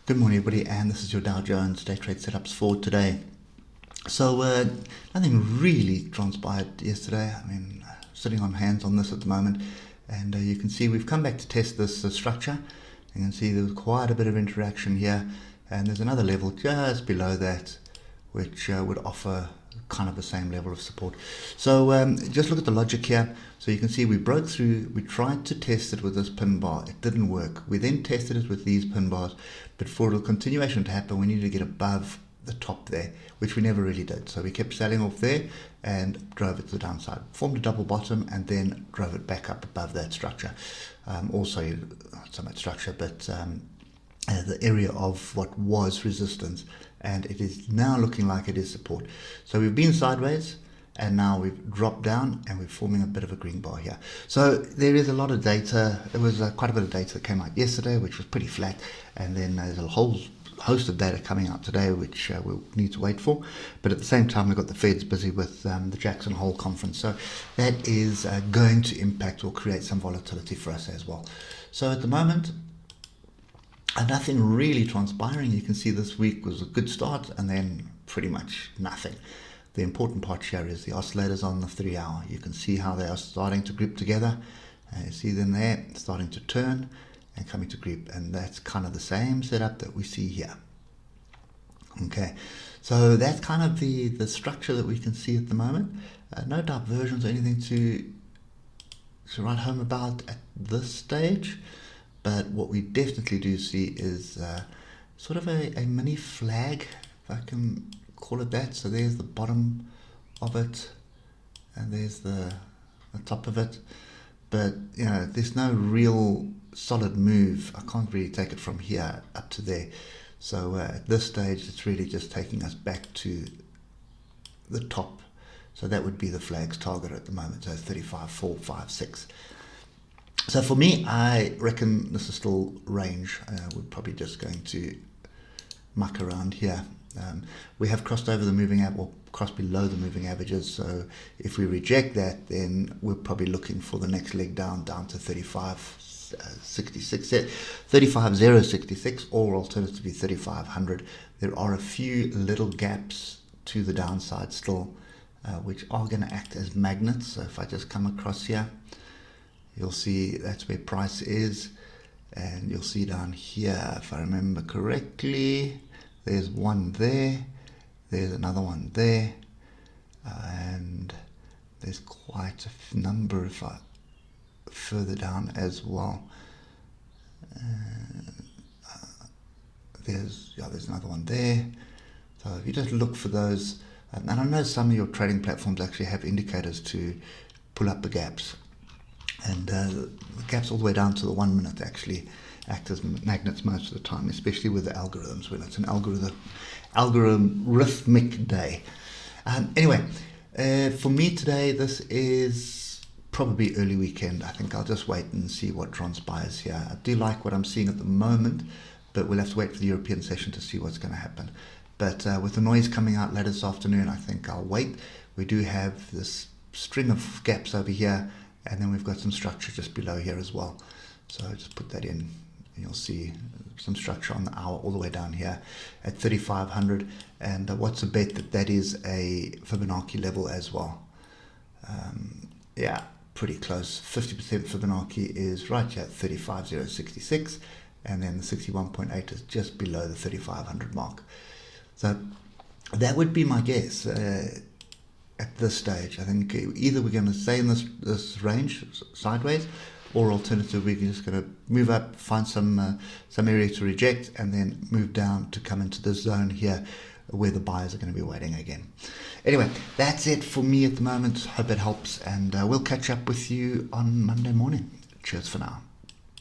Good morning, everybody, and this is your Dow Jones Day Trade Setups for today. So, nothing really transpired yesterday. I mean, sitting on hands on this at the moment, and you can see we've come back to test this structure. You can see there's quite a bit of interaction here, and there's another level just below that, which would offer kind of the same level of support. So just look at the logic here. So you can see we broke through, we tried to test it with this pin bar, it didn't work. We then tested it with these pin bars, but for a continuation to happen, we needed to get above the top there, which we never really did. So we kept selling off there and drove it to the downside, formed a double bottom, and then drove it back up above that structure. Also, not so much structure, but the area of what was resistance, and it is now looking like it is support. So we've been sideways, and now we've dropped down, and we're forming a bit of a green bar here. So there is a lot of data. There was quite a bit of data that came out yesterday, which was pretty flat, and then there's a whole host of data coming out today, which we'll need to wait for. But at the same time, we've got the Feds busy with the Jackson Hole conference, so that is going to impact or create some volatility for us as well. So at the moment, nothing really transpiring. You can see this week was a good start and then pretty much nothing. The important part here is the oscillators on the 3 hour. You can see how they are starting to grip together. You see them there starting to turn and coming to grip, and that's kind of the same setup that we see here. Okay, so that's kind of the structure that we can see at the moment. No diversions or anything to write home about at this stage. But what we definitely do see is sort of a mini flag, if I can call it that. So there's the bottom of it, and there's the top of it. But you know, there's no real solid move. I can't really take it from here up to there. So at this stage, it's really just taking us back to the top. So that would be the flag's target at the moment. So 35.456. So for me, I reckon this is still range. We're probably just going to muck around here. We have crossed over the moving average, or crossed below the moving averages. So if we reject that, then we're probably looking for the next leg down to 35.66, 35.066, or alternatively 3500. There are a few little gaps to the downside still, which are going to act as magnets. So if I just come across here, you'll see that's where price is, and you'll see down here, if I remember correctly, there's one there, there's another one there, and there's quite a number if I further down as well. There's another one there. So if you just look for those, and I know some of your trading platforms actually have indicators to pull up the gaps. And the gaps all the way down to the 1 minute actually act as magnets most of the time, especially with the algorithms, when it's an algorithmic day. Anyway, for me today, this is probably early weekend. I think I'll just wait and see what transpires here. I do like what I'm seeing at the moment, but we'll have to wait for the European session to see what's going to happen. But with the noise coming out later this afternoon, I think I'll wait. We do have this string of gaps over here, and then we've got some structure just below here as well. So just put that in, and you'll see some structure on the hour all the way down here at 3500. And what's a bet that is a Fibonacci level as well. Yeah, pretty close. 50% Fibonacci is right here at 35.066, and then the 61.8 is just below the 3500 mark. So that would be my guess. At this stage, I think either we're going to stay in this range sideways, or alternatively we're just going to move up, find some area to reject, and then move down to come into this zone here where the buyers are going to be waiting again. Anyway, that's it for me at the moment. Hope it helps, and we'll catch up with you on Monday morning. Cheers for now.